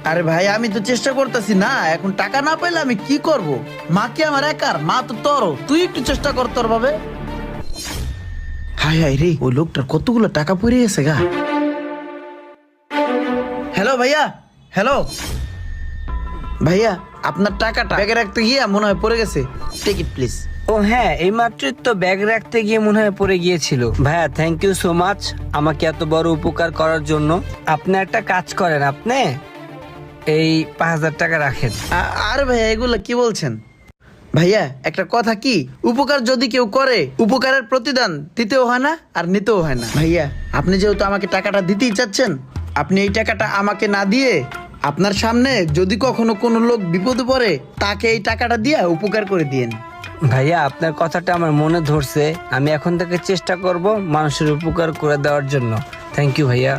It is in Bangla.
আরে ভাই আমি তো চেষ্টা করতেছি না, এখন টাকা না পাইলে আমি কি করব? মা কি আমার একার? মা তো তোরও, তুই একটু চেষ্টা কর তোর ভাবে। হাই হাই রে, ওই লোকটার কতগুলো টাকা পড়ে গেছে গা। হ্যালো ভাইয়া, হ্যালো ভাইয়া, আপনার টাকাটা ব্যাগে রাখতে গিয়ে মনে হয় পড়ে গেছে, টেক ইট প্লিজ। ও হ্যাঁ, এই মাত্রই তো ব্যাগ রাখতে গিয়ে মনে হয় পড়ে গিয়েছিল। ভাইয়া থ্যাংক ইউ সো মাচ আমাকে এত বড় উপকার করার জন্য। আপনি একটা কাজ করেন, আপনি এই 5,000 টাকা রাখেন। আরে ভাইয়া এগুলো কি বলছেন? ভাইয়া একটা কথা কি, উপকার যদি কেউ করে উপকারের প্রতিদান দিতেও হয় না আর নিতেও হয় না। ভাইয়া আপনি যেহেতু আমাকে টাকাটা দিতেই চাচ্ছেন, আপনি এই টাকাটা আমাকে না দিয়ে আপনার সামনে যদি কখনো কোনো লোক বিপদে পড়ে তাকে এই টাকাটা দিয়ে উপকার করে দিয়েন। ভাইয়া আপনার কথাটা আমার মনে ধরছে, আমি এখন থেকে চেষ্টা করব মানুষের উপকার করে দেওয়ার জন্য। থ্যাংক ইউ ভাইয়া।